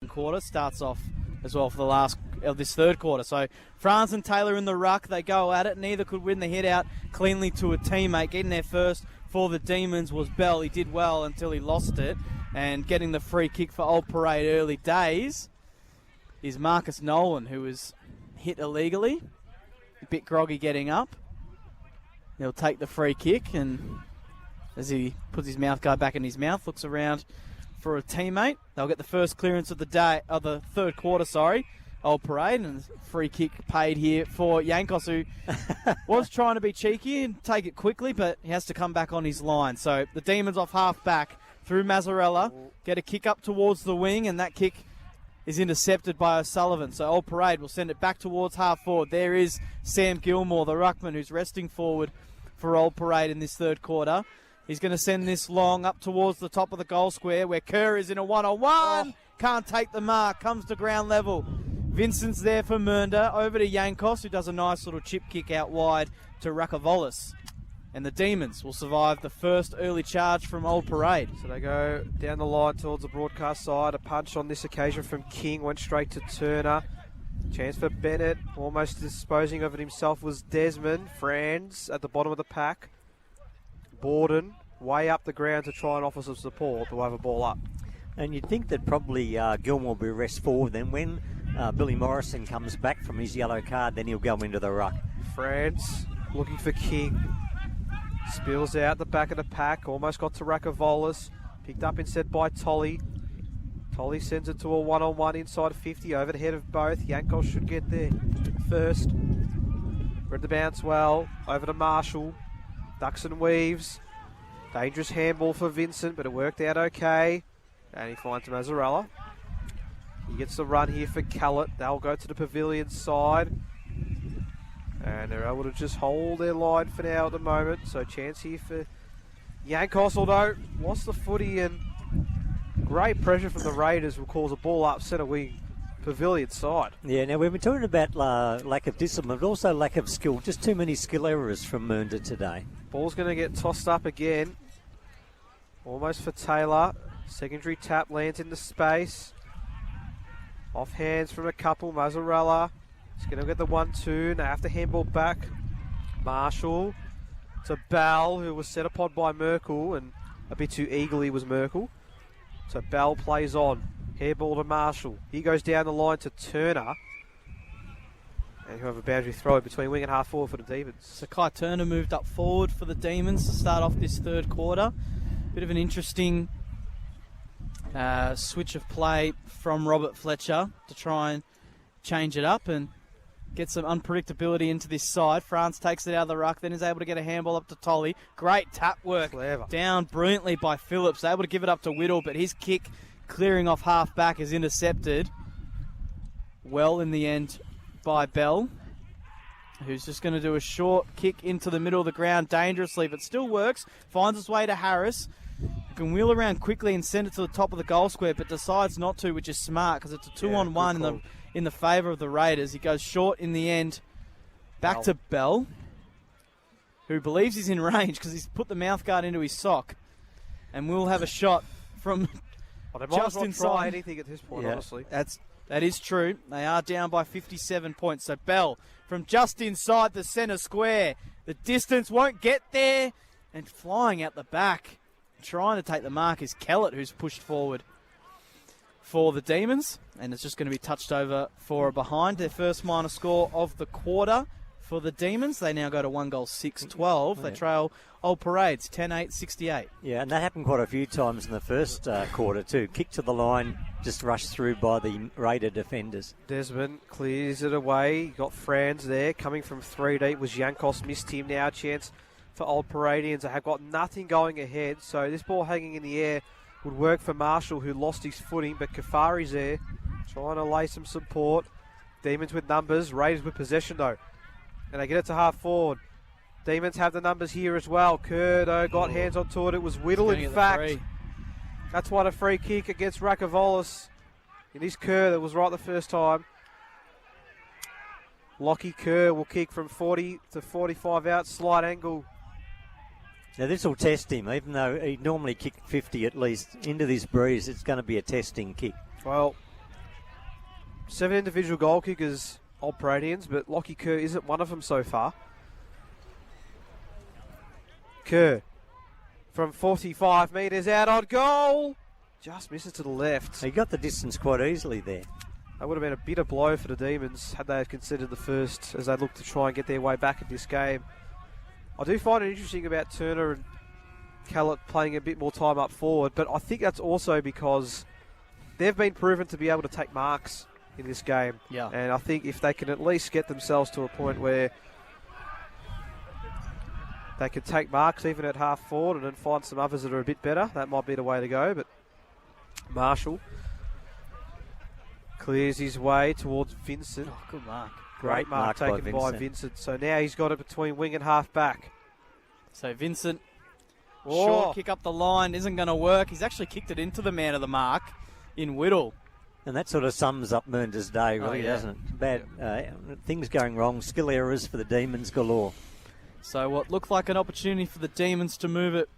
quarter starts off as well for the last of this third quarter. So Franz and Taylor in the ruck, they go at it. Neither could win the hit out cleanly to a teammate. Getting there first for the Demons was Bell. He did well until he lost it. And getting the free kick for Old Parade early days is Marcus Nolan, who was hit illegally. A bit groggy getting up. He'll take the free kick, and as he puts his mouth guard back in his mouth, looks around for a teammate. They'll get the first clearance of the third quarter, Old Parade, and free kick paid here for Yankos, who was trying to be cheeky and take it quickly, but he has to come back on his line. So the Demons off half back through Mazzarella, get a kick up towards the wing, and that kick is intercepted by O'Sullivan. So Old Parade will send it back towards half forward. There is Sam Gilmore, the ruckman, who's resting forward for Old Parade in this third quarter. He's going to send this long up towards the top of the goal square where Kerr is in a one-on-one. Can't take the mark. Comes to ground level. Vincent's there for Mernda. Over to Yankos, who does a nice little chip kick out wide to Rakavolis. And the Demons will survive the first early charge from Old Parade. So they go down the line towards the broadcast side. A punch on this occasion from King. Went straight to Turner. Chance for Bennett. Almost disposing of it himself was Desmond. Franz at the bottom of the pack. Borden way up the ground to try and offer some support to have a ball up. And you'd think that probably Gilmore will be rest forward. Then when Billy Morrison comes back from his yellow card, then he'll go into the ruck. Franz looking for King. Spills out the back of the pack. Almost got to Rakavolis. Picked up instead by Tolly. Tolly sends it to a one-on-one inside 50. Over the head of both. Yankos should get there first. Read the bounce well. Over to Marshall. Ducks and weaves. Dangerous handball for Vincent, but it worked out okay. And he finds Mazzarella. He gets the run here for Callett. They'll go to the pavilion side. And they're able to just hold their line for now at the moment. So chance here for Yankos, although lost the footy, and great pressure from the Raiders will cause a ball up centre wing pavilion side. Yeah, now we've been talking about lack of discipline, but also lack of skill. Just too many skill errors from Mernda today. Ball's going to get tossed up again. Almost for Taylor. Secondary tap lands into space. Off hands from a couple. Mazzarella. He's going to get the 1-2. They have to handball back. Marshall to Bell, who was set upon by Merkel, and a bit too eagerly was Merkel. So Bell plays on. Hairball to Marshall. He goes down the line to Turner. And he'll have a boundary throw between wing and half forward for the Demons. So Kai Turner moved up forward for the Demons to start off this third quarter. Bit of an interesting switch of play from Robert Fletcher to try and change it up and get some unpredictability into this side. France takes it out of the ruck, then is able to get a handball up to Tolly. Great tap work. Clever. Down brilliantly by Phillips. Able to give it up to Whittle, but his kick clearing off half back is intercepted. Well in the end by Bell, who's just going to do a short kick into the middle of the ground dangerously, but still works. Finds his way to Harris. Can wheel around quickly and send it to the top of the goal square, but decides not to, which is smart because it's a 2-on-1 in the favour of the Raiders. He goes short in the end. Back to Bell, who believes he's in range because he's put the mouthguard into his sock, and will have a shot from just inside. Anything at this point, honestly. That is true. They are down by 57 points. So Bell from just inside the centre square. The distance won't get there, and flying out the back, trying to take the mark is Kellett, who's pushed forward for the Demons, and it's just going to be touched over for a behind. Their first minor score of the quarter for the Demons. They now go to 1 goal 6-12. They trail Old Parades 10-8-68. Yeah, and that happened quite a few times in the first quarter too. Kick to the line, just rushed through by the Raider defenders. Desmond clears it away. Got Franz there. Coming from 3 deep was Yankos. Missed him now. Chance for Old Paradians. They have got nothing going ahead. So this ball hanging in the air would work for Marshall, who lost his footing. But Kafari's there, trying to lay some support. Demons with numbers. Raiders with possession, though. And they get it to half forward. Demons have the numbers here as well. Kerr, though, got hands onto it. It was Whittle, in fact. That's why a free kick against Rakavolis. It is Kerr that was right the first time. Lockie Kerr will kick from 40 to 45 out, slight angle. Now this will test him, even though he normally kicked 50 at least. Into this breeze, it's going to be a testing kick. Well, 7 individual goal kickers, Old Paradians, but Lockie Kerr isn't one of them so far. Kerr from 45 metres out on goal. Just misses to the left. He got the distance quite easily there. That would have been a bitter blow for the Demons had they considered the first as they look to try and get their way back in this game. I do find it interesting about Turner and Callett playing a bit more time up forward, but I think that's also because they've been proven to be able to take marks in this game. Yeah. And I think if they can at least get themselves to a point where they can take marks even at half forward and then find some others that are a bit better, that might be the way to go. But Marshall clears his way towards Vincent. Oh, good mark. Great mark taken by Vincent. So now he's got it between wing and half back. So Vincent, short kick up the line, isn't going to work. He's actually kicked it into the man of the mark in Whittle. And that sort of sums up Mernda's day, really, doesn't it? Bad things going wrong, skill errors for the Demons galore. So what looked like an opportunity for the Demons to move it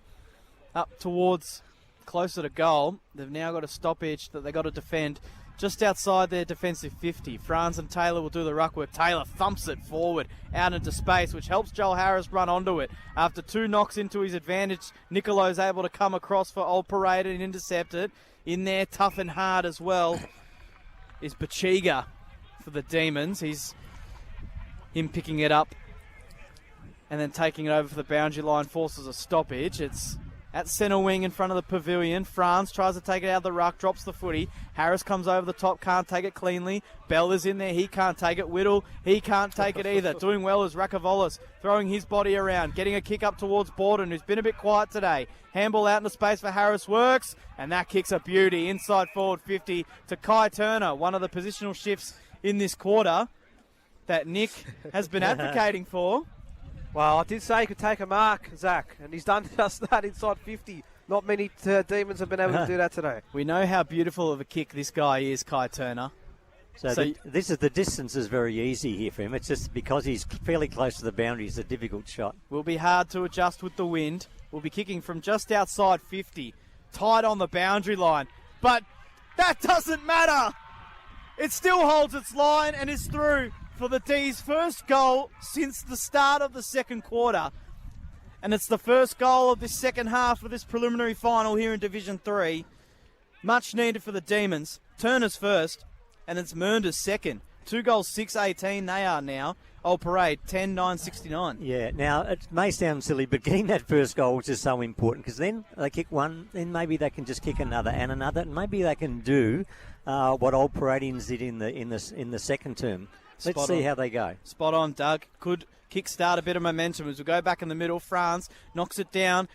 up towards closer to goal. They've now got a stoppage that they've got to defend just outside their defensive 50. Franz and Taylor will do the ruck work. Taylor thumps it forward out into space, which helps Joel Harris run onto it. After 2 knocks into his advantage, Nicolo's able to come across for Old Parade and intercept it. In there, tough and hard as well, is Pachiga for the Demons. He's him picking it up and then taking it over for the boundary line, forces a stoppage. It's at centre wing in front of the pavilion. Franz tries to take it out of the ruck, drops the footy. Harris comes over the top, can't take it cleanly. Bell is in there, he can't take it. Whittle, he can't take it either. Doing well is Rakavolis, throwing his body around, getting a kick up towards Borden, who's been a bit quiet today. Handball out into space for Harris, works, and that kick's a beauty. Inside forward 50 to Kai Turner, one of the positional shifts in this quarter that Nick has been advocating for. Well, I did say he could take a mark, Zach, and he's done just that inside 50. Not many Demons have been able to do that today. We know how beautiful of a kick this guy is, Kai Turner. So the distance is very easy here for him. It's just because he's fairly close to the boundary, it's a difficult shot. Will be hard to adjust with the wind. We'll be kicking from just outside 50, tight on the boundary line. But that doesn't matter. It still holds its line and is through for the D's first goal since the start of the second quarter. And it's the first goal of this second half of this preliminary final here in Division 3. Much needed for the Demons. Turner's first, and it's Mernda's second. 2 goals, 6-18 they are now. Old Parade, 10-9-69. Yeah, now it may sound silly, but getting that first goal is just so important because then they kick one, then maybe they can just kick another and another, and maybe they can do what Old Paradians did in the second term. Let's see how they go. Spot on, Doug. Could kickstart a bit of momentum as we go back in the middle. Franz knocks it down,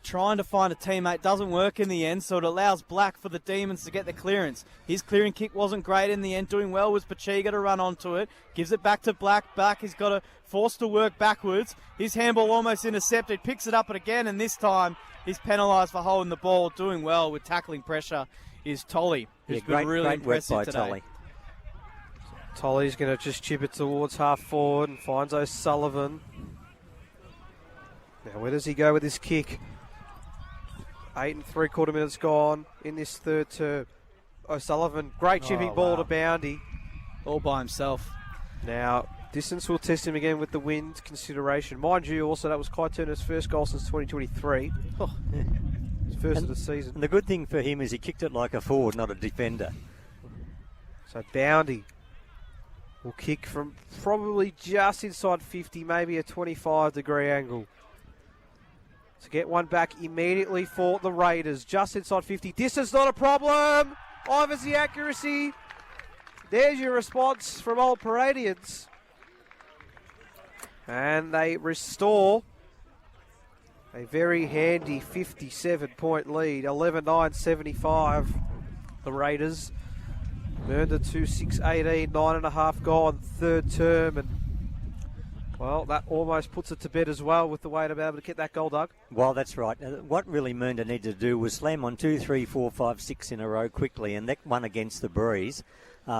trying to find a teammate. Doesn't work in the end, so it allows Black for the Demons to get the clearance. His clearing kick wasn't great in the end. Doing well was Pachiga to run onto it. Gives it back to Black. Black has got to force to work backwards. His handball almost intercepted. Picks it up again, and this time he's penalised for holding the ball. Doing well with tackling pressure is Tolley, who's been really impressive today. Tolley. Tolley's going to just chip it towards half forward and finds O'Sullivan. Now, where does he go with this kick? 8 3/4 minutes gone in this third term. O'Sullivan, great chipping ball to Boundy. All by himself. Now, distance will test him again with the wind consideration. Mind you, also, that was Kai Turner's first goal since 2023. His first of the season. And the good thing for him is he kicked it like a forward, not a defender. So Boundy will kick from probably just inside 50, maybe a 25-degree angle. To get one back immediately for the Raiders, just inside 50. Distance not a problem. Ivers the accuracy. There's your response from Old Paradians. And they restore a very handy 57-point lead. 11-9-75, the Raiders. Mernda 2-6-18, 9.5 gone, third term, and well, that almost puts it to bed as well with the way to be able to get that goal, Doug. Well, that's right. What really Mernda needed to do was slam on 2, 3, 4, 5, 6 in a row quickly, and that one against the Breeze,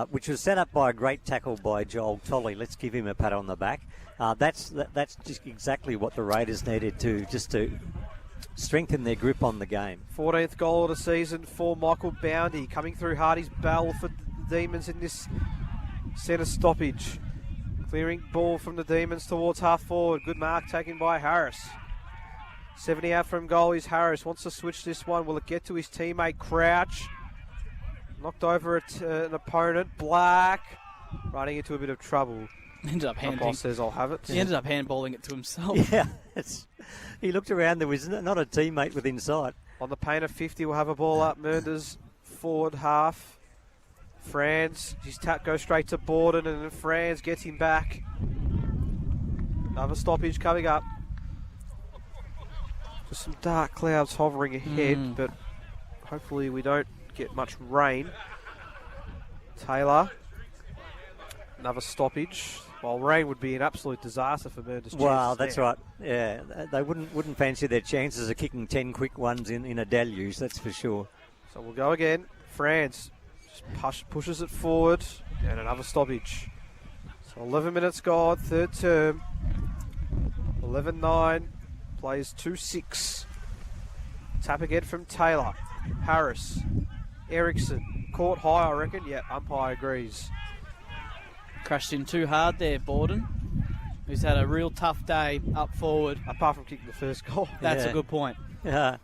which was set up by a great tackle by Joel Tolley. Let's give him a pat on the back. That's just exactly what the Raiders needed to strengthen their grip on the game. 14th goal of the season for Michael Boundy, coming through Hardy's Bell for the Demons in this Centre stoppage. Clearing ball from the Demons towards half forward. Good mark taken by Harris. 70 out from goal is Harris. Wants to switch this one. Will it get to his teammate Crouch? Knocked over an opponent. Black. Running into a bit of trouble. Ended up The boss says, I'll have it. He ended up handballing it to himself. Yeah, he looked around. There was not a teammate within sight. On the paint of 50, we'll have a ball up. Mernda's forward half. Franz, his tap goes straight to Borden, and then Franz gets him back. Another stoppage coming up. Just some dark clouds hovering ahead, but hopefully we don't get much rain. Taylor, another stoppage. Well, rain would be an absolute disaster for Mernda's chances. Well, that's right. Yeah, they wouldn't fancy their chances of kicking 10 quick ones in a deluge, that's for sure. So we'll go again. Franz just pushes it forward, and another stoppage. So 11 minutes gone, third term. 11-9, plays 2-6. Tap again from Taylor. Harris. Ericsson. Caught high, I reckon. Yeah, umpire agrees. Crashed in too hard there, Borden, who's had a real tough day up forward. Apart from kicking the first goal. That's a good point. Yeah.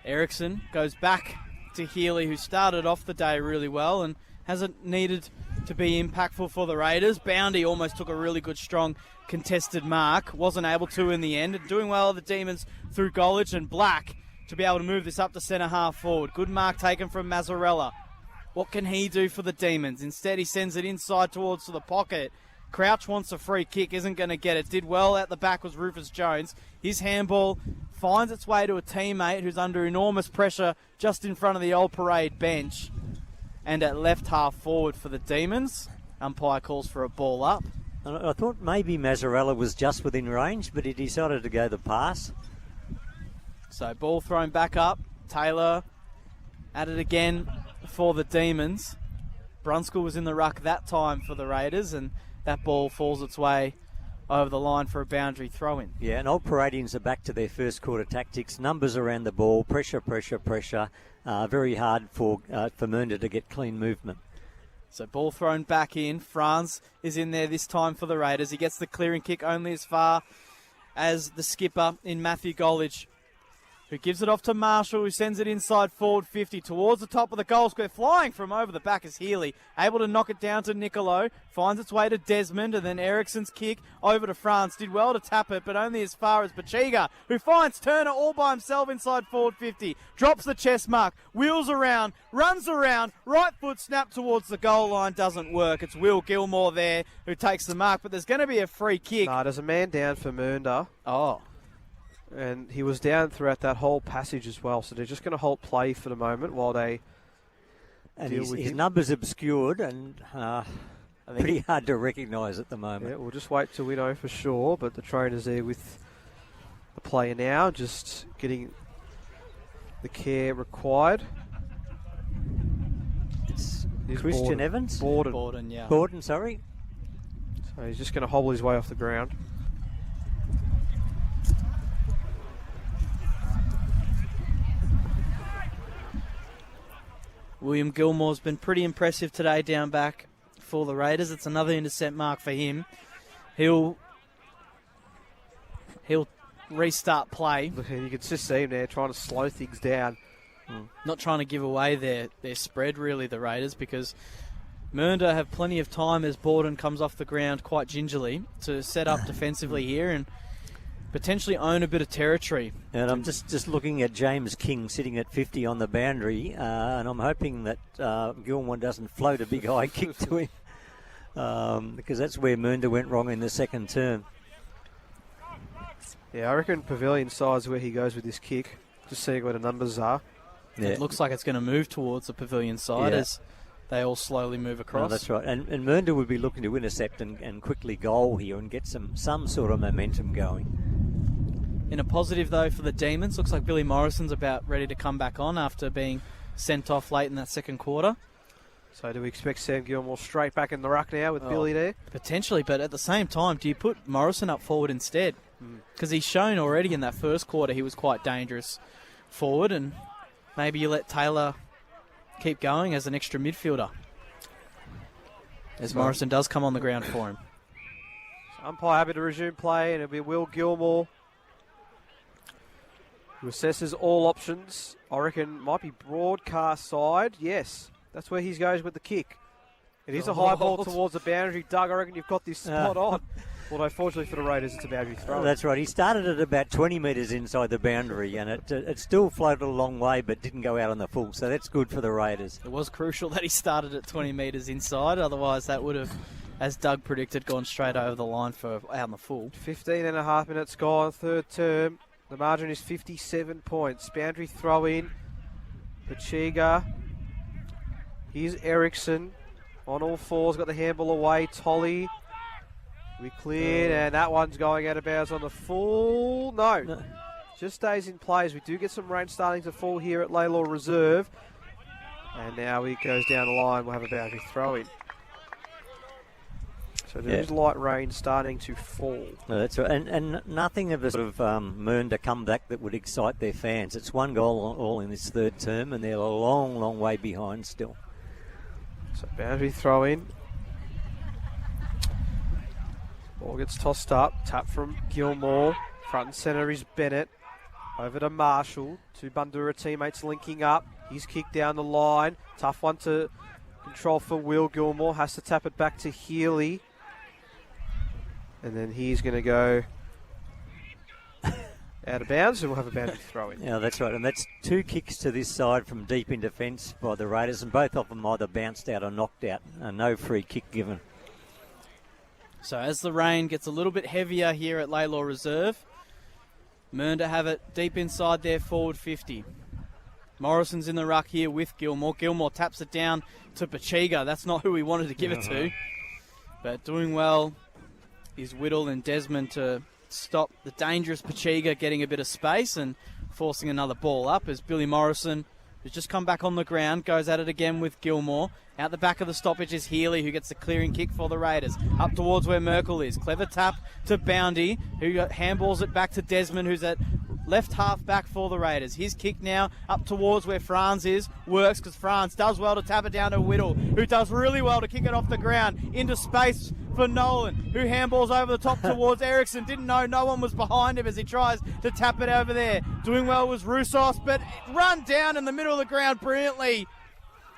Ericsson goes back to Healy, who started off the day really well and hasn't needed to be impactful for the Raiders. Boundy almost took a really good, strong, contested mark. Wasn't able to in the end. And doing well, the Demons through Golich and Black to be able to move this up to centre half forward. Good mark taken from Mazzarella. What can he do for the Demons? Instead, he sends it inside towards the pocket. Crouch wants a free kick, isn't going to get it. Did well at the back was Rufus Jones. His handball finds its way to a teammate who's under enormous pressure just in front of the Old Parade bench. And at left half forward for the Demons, umpire calls for a ball up. I thought maybe Mazzarella was just within range, but he decided to go the pass. So ball thrown back up. Taylor at it again for the Demons. Brunskill was in the ruck that time for the Raiders, and that ball falls its way over the line for a boundary throw-in. Yeah, and Old Paradians are back to their first quarter tactics. Numbers around the ball, pressure. Very hard for Mernda to get clean movement. So ball thrown back in. Franz is in there this time for the Raiders. He gets the clearing kick only as far as the skipper in Matthew Golich, who gives it off to Marshall, who sends it inside forward 50 towards the top of the goal square. Flying from over the back is Healy, able to knock it down to Nicolo, finds its way to Desmond, and then Ericsson's kick over to France. Did well to tap it, but only as far as Pachiga, who finds Turner all by himself inside forward 50. Drops the chest mark, wheels around, runs around, right foot snap towards the goal line, doesn't work. It's Will Gilmore there who takes the mark, but there's going to be a free kick. No, there's a man down for Mernda. Oh. And he was down throughout that whole passage as well, so they're just going to halt play for the moment while they deal with his him. numbers obscured and pretty hard to recognise at the moment. Yeah, we'll just wait till we know for sure, but the trainer's there with the player now, just getting the care required. It's Christian Evans? Borden, yeah. Borden, sorry. So he's just going to hobble his way off the ground. William Gilmore's been pretty impressive today down back for the Raiders. It's another intercept mark for him. He'll restart play. Look, you can just see him there trying to slow things down. Not trying to give away their spread, really, the Raiders, because Mernda have plenty of time as Borden comes off the ground quite gingerly to set up defensively here and potentially own a bit of territory. And I'm just looking at James King sitting at 50 on the boundary, and I'm hoping that Gilmore doesn't float a big high kick to him, because that's where Mernda went wrong in the second term. Yeah, I reckon pavilion side's where he goes with this kick. Just seeing where the numbers are. Yeah. It looks like it's going to move towards the pavilion side as they all slowly move across. No, that's right. And Mernda would be looking to intercept and quickly goal here and get some sort of momentum going. In a positive, though, for the Demons, looks like Billy Morrison's about ready to come back on after being sent off late in that second quarter. So do we expect Sam Gilmore straight back in the ruck now with Billy there? Potentially, but at the same time, do you put Morrison up forward instead? Because he's shown already in that first quarter he was quite dangerous forward, and maybe you let Taylor keep going as an extra midfielder. As Morrison does come on the ground for him. Umpire happy to resume play, and it'll be Will Gilmore who assesses all options. I reckon might be broadcast side. Yes, that's where he goes with the kick. It is a high ball towards the boundary. Doug, I reckon you've got this spot on. Although, fortunately for the Raiders, it's a boundary throw. That's right. He started at about 20 metres inside the boundary, and it still floated a long way, but didn't go out on the full. So that's good for the Raiders. It was crucial that he started at 20 metres inside. Otherwise, that would have, as Doug predicted, gone straight over the line for out on the full. 15 and a half minutes gone, third term. The margin is 57 points. Boundary throw in. Pachiga. Here's Ericsson. On all fours, got the handball away. Tolley. We cleared, and that one's going out of bounds on the full. No. Just stays in play as we do get some rain starting to fall here at Laylaw Reserve. And now he goes down the line. We'll have a boundary throw in. So there is light rain starting to fall. No, that's right. And nothing of a sort of Mernda comeback that would excite their fans. It's one goal all in this third term, and they're a long, long way behind still. So boundary throw in. Ball gets tossed up. Tap from Gilmore. Front and centre is Bennett. Over to Marshall. Two Bundoora teammates linking up. He's kicked down the line. Tough one to control for Will Gilmore. Has to tap it back to Healy. And then he's going to go out of bounds, and we'll have a boundary throw in. Yeah, that's right. And that's two kicks to this side from deep in defence by the Raiders, and both of them either bounced out or knocked out. No free kick given. So as the rain gets a little bit heavier here at Laylaw Reserve, Mernda have it deep inside their forward 50. Morrison's in the ruck here with Gilmore. Gilmore taps it down to Pachiga. That's not who we wanted to give it to. But doing well is Whittle and Desmond to stop the dangerous Pachiga getting a bit of space and forcing another ball up as Billy Morrison, who's just come back on the ground, goes at it again with Gilmore. Out the back of the stoppage is Healy, who gets the clearing kick for the Raiders. Up towards where Merkel is. Clever tap to Boundy, who handballs it back to Desmond, who's at left half back for the Raiders. His kick now up towards where Franz is. Works because Franz does well to tap it down to Whittle, who does really well to kick it off the ground into space for Nolan, who handballs over the top towards Ericsson. Didn't know no one was behind him as he tries to tap it over there. Doing well was Roussos, but run down in the middle of the ground brilliantly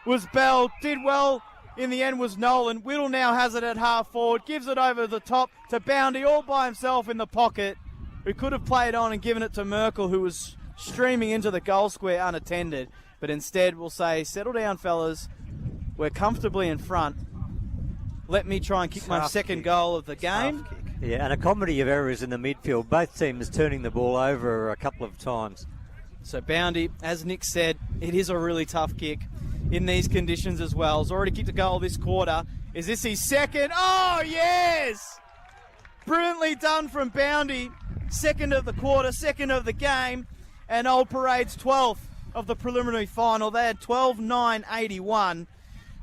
was Bell. Did well in the end was Nolan. Whittle now has it at half forward, gives it over the top to Boundy all by himself in the pocket, who could have played on and given it to Merkel, who was streaming into the goal square unattended. But instead we'll say, settle down fellas, we're comfortably in front. Let me try and kick my second goal of the game. Yeah, and a comedy of errors in the midfield. Both teams turning the ball over a couple of times. So Boundy, as Nick said, it is a really tough kick in these conditions as well. He's already kicked a goal this quarter. Is this his second? Oh, yes! Brilliantly done from Boundy. Second of the quarter, second of the game. And Old Parade's 12th of the preliminary final. They had 12-9-81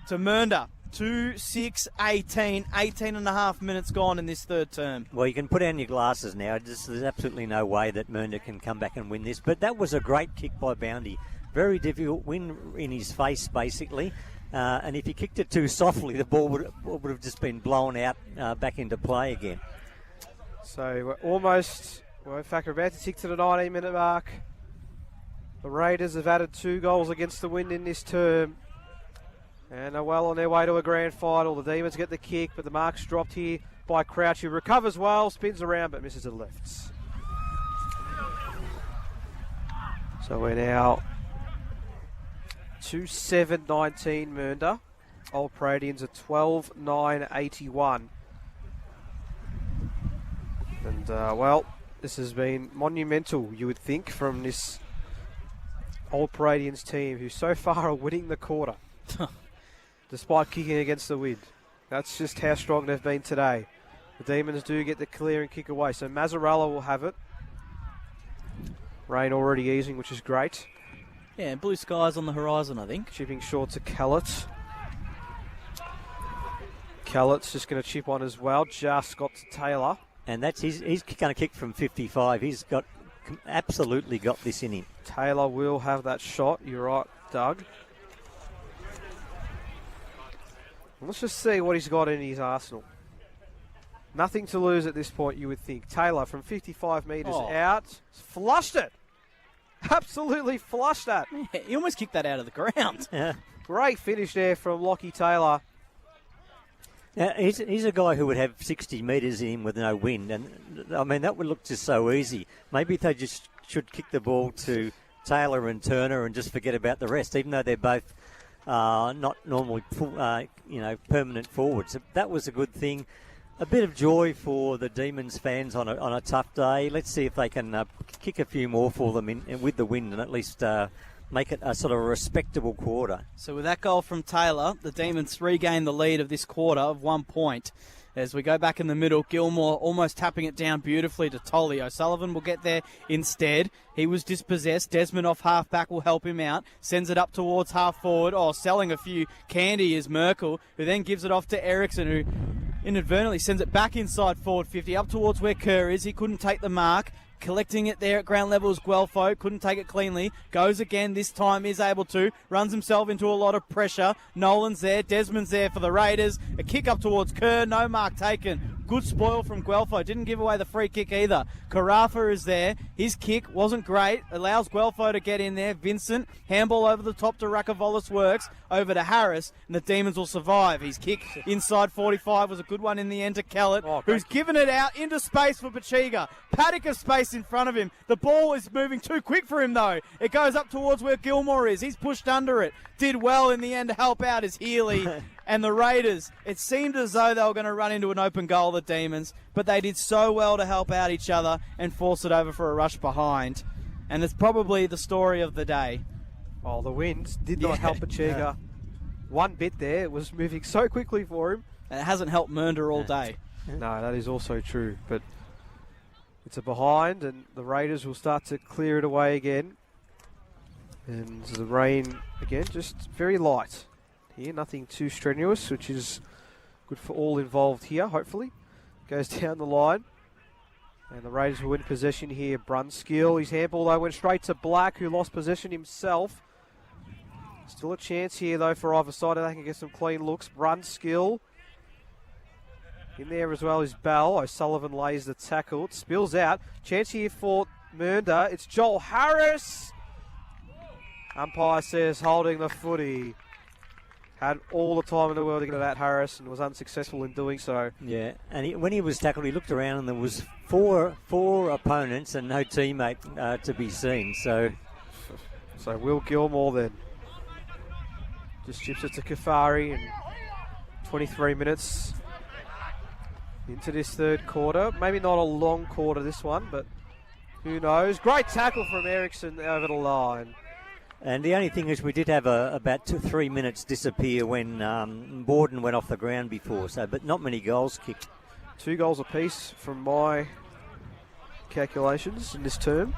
to Mernda. 2-6-18, 18 and a half minutes gone in this third term. Well, you can put on your glasses now. There's absolutely no way that Mernda can come back and win this. But that was a great kick by Boundy. Very difficult win in his face, basically. And if he kicked it too softly, the ball would have just been blown out back into play again. So we're in fact, we're about to tick to the 19-minute mark. The Raiders have added 2 goals against the Wind in this term. And are well on their way to a grand final. The Demons get the kick, but the mark's dropped here by Crouch, who recovers well, spins around, but misses the lefts. So we're now 2-7-19 Mernda. Old Paradians are 12-9-81. And, well, this has been monumental, you would think, from this Old Paradians team, who so far are winning the quarter. Despite kicking against the Wind. That's just how strong they've been today. The Demons do get the clear and kick away. So Mazzarella will have it. Rain already easing, which is great. Yeah, blue skies on the horizon, I think. Chipping short to Callett. Callett's just going to chip on as well. Just got to Taylor. And that's he's going to kick from 55. He's absolutely got this in him. Taylor will have that shot. You're right, Doug. Let's just see what he's got in his arsenal. Nothing to lose at this point, you would think. Taylor from 55 metres out. Flushed it. Absolutely flushed that. Yeah, he almost kicked that out of the ground. Yeah. Great finish there from Lockie Taylor. Now, he's a guy who would have 60 metres in him with no wind. And, I mean, that would look just so easy. Maybe they just should kick the ball to Taylor and Turner and just forget about the rest, even though they're both not normally permanent forwards. So that was a good thing. A bit of joy for the Demons fans on a tough day. Let's see if they can kick a few more for them with the wind and at least make it a sort of a respectable quarter. So with that goal from Taylor, the Demons regain the lead of this quarter of 1 point. As we go back in the middle, Gilmore almost tapping it down beautifully to Tolley. O'Sullivan will get there instead. He was dispossessed. Desmond off half-back will help him out. Sends it up towards half-forward. Selling a few candy is Merkel, who then gives it off to Eriksson, who inadvertently sends it back inside forward 50, up towards where Kerr is. He couldn't take the mark. Collecting it there at ground level is Guelpho. Couldn't take it cleanly. Goes again. This time is able to. Runs himself into a lot of pressure. Nolan's there. Desmond's there for the Raiders. A kick up towards Kerr. No mark taken. Good spoil from Guelpho. Didn't give away the free kick either. Carafa is there. His kick wasn't great. Allows Guelpho to get in there. Vincent. Handball over the top to Rakavolis works. Over to Harris. And the Demons will survive. His kick inside 45 was a good one in the end to Kellett, who's given it out into space for Pachiga. Paddock of space in front of him. The ball is moving too quick for him, though. It goes up towards where Gilmore is. He's pushed under it. Did well in the end to help out his Healy and the Raiders. It seemed as though they were going to run into an open goal, the Demons, but they did so well to help out each other and force it over for a rush behind. And it's probably the story of the day. Oh, the wind did not help Pachiga one bit there. It was moving so quickly for him. And it hasn't helped Mernda all day. No, that is also true, but it's a behind, and the Raiders will start to clear it away again. And the rain, again, just very light here. Nothing too strenuous, which is good for all involved here, hopefully. Goes down the line. And the Raiders will win possession here. Brunskill, his handball, though, went straight to Black, who lost possession himself. Still a chance here, though, for either side. They can get some clean looks. Brunskill. In there as well is Bell. O'Sullivan lays the tackle. It spills out. Chance here for Mernda. It's Joel Harris. Umpire says holding the footy. Had all the time in the world to get to that, Harris, and was unsuccessful in doing so. Yeah, and when he was tackled, he looked around and there was four opponents and no teammate to be seen. So Will Gilmore then just chips it to Kafari, and 23 minutes into this third quarter. Maybe not a long quarter, this one, but who knows. Great tackle from Eriksson over the line. And the only thing is we did have about 2-3 minutes disappear when Borden went off the ground before, but not many goals kicked. 2 goals apiece from my calculations in this term.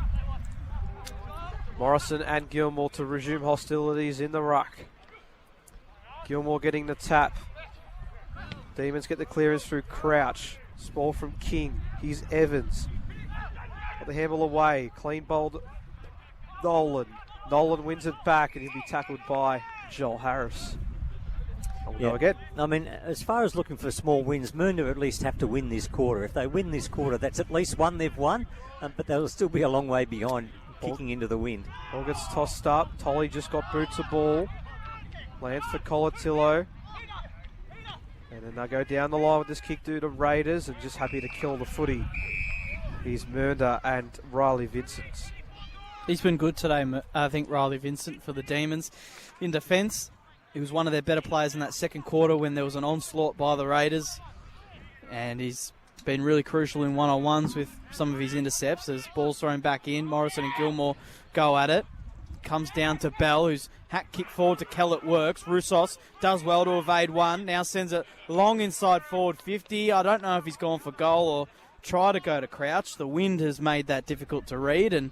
Morrison and Gilmore to resume hostilities in the ruck. Gilmore getting the tap. Demons get the clearance through Crouch. Ball from King. Here's Evans. Got the handball away. Clean bowled Nolan. Nolan wins it back, and he'll be tackled by Joel Harris. We'll go again. I mean, as far as looking for small wins, Mernda at least have to win this quarter. If they win this quarter, that's at least one they've won, but they'll still be a long way behind, kicking into the wind. Ball gets tossed up. Tolley just got boots a ball. Lands for Colatillo. And then they'll go down the line with this kick due to Raiders, and just happy to kill the footy. Here's Mernda and Riley Vincent. He's been good today, I think, Riley Vincent, for the Demons. In defence, he was one of their better players in that second quarter when there was an onslaught by the Raiders. And he's been really crucial in one-on-ones with some of his intercepts as balls thrown back in. Morrison and Gilmore go at it. Comes down to Bell, who's hack kick forward to Kellett works. Roussos does well to evade one. Now sends it long inside forward 50. I don't know if he's gone for goal or try to go to Crouch. The wind has made that difficult to read, and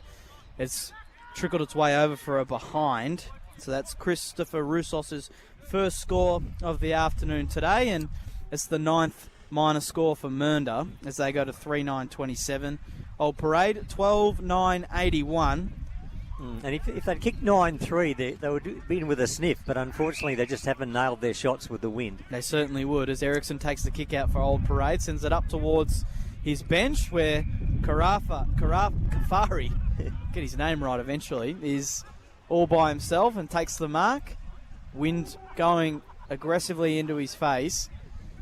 it's trickled its way over for a behind. So that's Christopher Roussos' first score of the afternoon today, and it's the 9th minor score for Mernda as they go to 3-9-27. Old Parade, 12-9-81. And if they'd kicked 9-3, they would be in with a sniff, but unfortunately they just haven't nailed their shots with the wind. They certainly would, as Ericsson takes the kick out for Old Parade, sends it up towards his bench, where Kafari, get his name right eventually, is all by himself and takes the mark. Wind going aggressively into his face,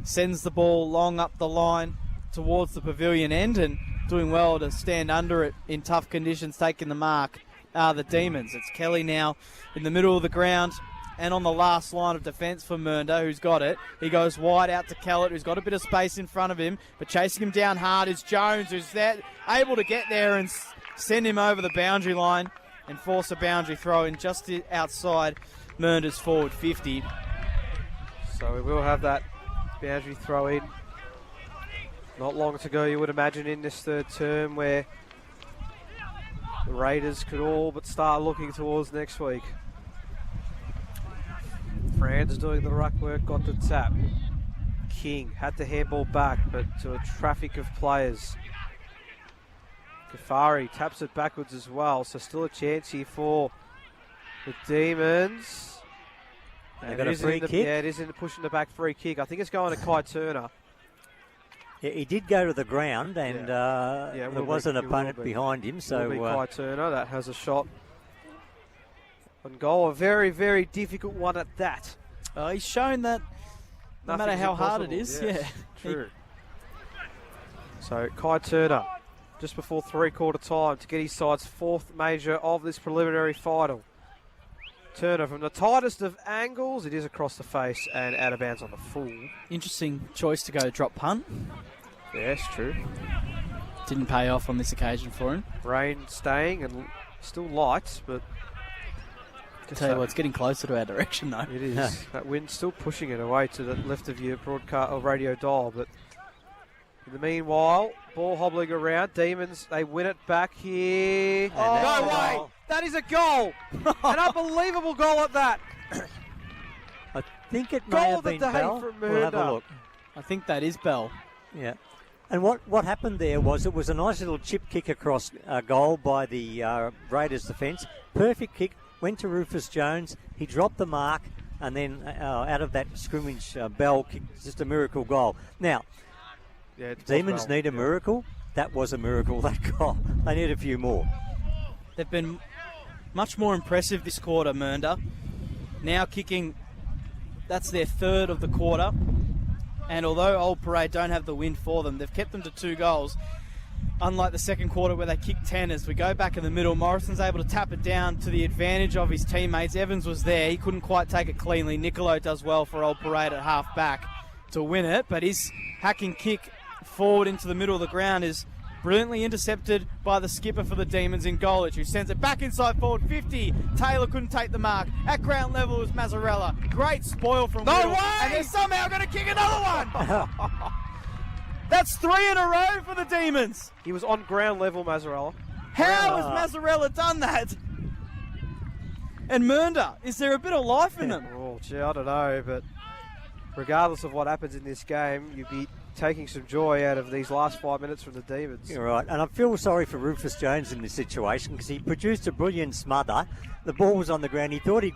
sends the ball long up the line towards the pavilion end, and doing well to stand under it in tough conditions, taking the mark are the Demons. It's Kelly now in the middle of the ground and on the last line of defence for Mernda, who's got it. He goes wide out to Kellett, who's got a bit of space in front of him, but chasing him down hard is Jones, who's there, able to get there and send him over the boundary line and force a boundary throw in just outside Mernda's forward 50. So we will have that boundary throw in. Not long to go, you would imagine, in this third term, where the Raiders could all but start looking towards next week. Fran's doing the ruck work, got the tap. King had to handball back, but to a traffic of players. Kafari taps it backwards as well, so still a chance here for the Demons. They got a free kick? Yeah, it is in the pushing the back free kick. I think it's going to Kai Turner. Yeah, he did go to the ground, and there was an opponent behind him. So Kai Turner, that has a shot on goal. A very, very difficult one at that. He's shown that no matter how hard it is. Yes, yeah, true. So Kai Turner, just before three-quarter time, to get his side's fourth major of this preliminary final. Turner from the tightest of angles. It is across the face and out of bounds on the full. Interesting choice to go drop punt. Yes, true. Didn't pay off on this occasion for him. Rain staying and still light, but... Tell you what, it's getting closer to our direction, though. It is. That wind's still pushing it away to the left of your broadcast or radio dial, but in the meanwhile, ball hobbling around. Demons, they win it back here. Oh, no way! That is a goal! An unbelievable goal at that. I think it may Goal have of the been day Bell. from We'll have a Mernda. look. I think that is Bell. Yeah. And what happened there was it was a nice little chip kick across goal by the Raiders defence. Perfect kick, went to Rufus Jones. He dropped the mark, and then out of that scrimmage, Bell kicked just a miracle goal. Now, Yeah, it was Demons Bell. need a miracle. That was a miracle, that goal. They need a few more. They've been much more impressive this quarter, Mernda. Now kicking, that's their third of the quarter. And although Old Parade don't have the win for them, they've kept them to 2 goals. Unlike the second quarter where they kicked 10, as we go back in the middle, Morrison's able to tap it down to the advantage of his teammates. Evans was there. He couldn't quite take it cleanly. Nicolo does well for Old Parade at half back to win it, but his hacking kick forward into the middle of the ground is brilliantly intercepted by the skipper for the Demons in Golich, who sends it back inside forward 50. Taylor couldn't take the mark. At ground level is Mazzarella. Great spoil from Whittle. way! And they're somehow going to kick another one! That's 3 in a row for the Demons. He was on ground level, Mazzarella. How has Mazzarella done that? And Mernda, is there a bit of life in them? Oh, gee, I don't know, but regardless of what happens in this game, you'd be taking some joy out of these last 5 minutes from the Demons. You're right, and I feel sorry for Rufus Jones in this situation because he produced a brilliant smother. The ball was on the ground. He thought he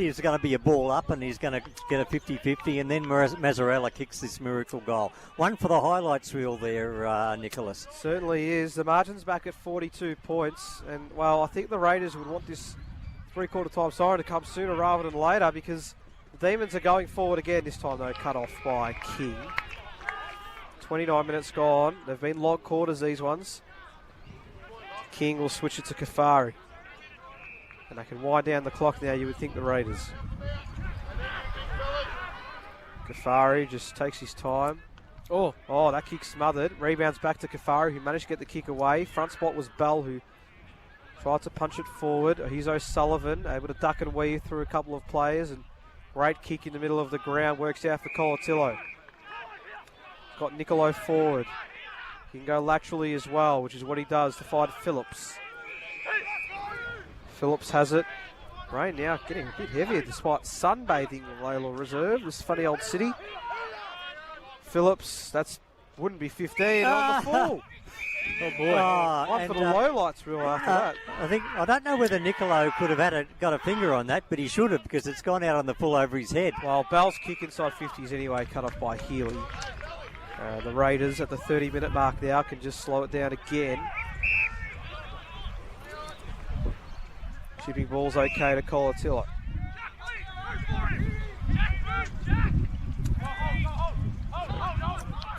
was going to be a ball up and he's going to get a 50-50, and then Mazzarella kicks this miracle goal. One for the highlights reel there, Nicholas. Certainly is. The margin's back at 42 points, and, well, I think the Raiders would want this three-quarter time siren to come sooner rather than later, because the Demons are going forward again, this time, though, cut off by King. 29 minutes gone. They've been long quarters, these ones. King will switch it to Kafari. And they can wind down the clock now, you would think, the Raiders. Kafari just takes his time. Oh, that kick smothered. Rebounds back to Kafari, who managed to get the kick away. Front spot was Bell, who tried to punch it forward. He's O'Sullivan, able to duck and weave through a couple of players. And great kick in the middle of the ground. Works out for Colatillo. Got Nicolo forward. He can go laterally as well, which is what he does to find Phillips. Phillips has it. Rain now getting a bit heavier despite sunbathing Layla Reserve, this funny old city. Phillips, wouldn't be 15 on the full. Oh boy. One for the lowlights rule after that. I don't know whether Nicolo could have got a finger on that, but he should have because it's gone out on the full over his head. Well, Bell's kick inside 50s anyway, cut off by Healy. The Raiders at the 30-minute mark now can just slow it down again. Shipping ball's okay to Colatillo.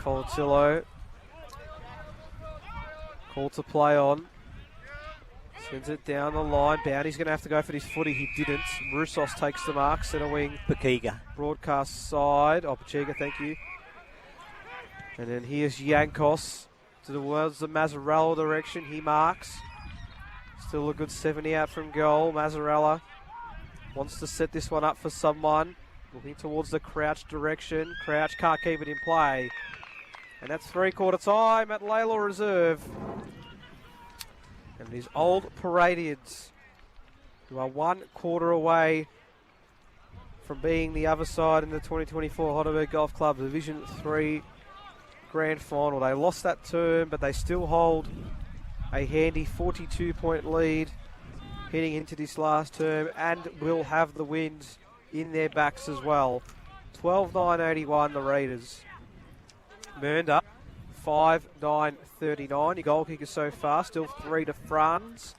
Colatillo called to play on. Sends it down the line. Bounty's going to have to go for his footy. He didn't. Roussos takes the mark. Centre wing. Pachiga. Broadcast side. Oh, Pachiga, thank you. And then here's Yankos towards the Mazzarella direction. He marks. Still a good 70 out from goal. Mazzarella wants to set this one up for someone. Looking towards the Crouch direction. Crouch can't keep it in play. And that's three-quarter time at Laylaw Reserve. And these old Paradians, who are 1 quarter away from being the other side in the 2024 Heidelberg Golf Club Division 3 Grand Final. They lost that term, but they still hold a handy 42-point lead heading into this last term and will have the wins in their backs as well. 12-9-81, the Raiders. Mernda, 5-9-39. Your goal kicker so far, still 3 to Franz.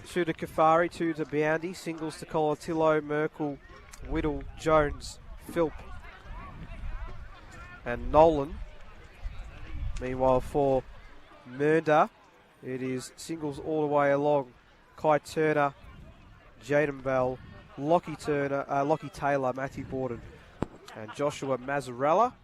2 to Kafari, 2 to Boundy. Singles to Colatillo, Merkel, Whittle, Jones, Philp, and Nolan. Meanwhile, for Mernda, it is singles all the way along. Kai Turner, Jaden Bell, Lockie Taylor, Matthew Borden, and Joshua Mazzarella.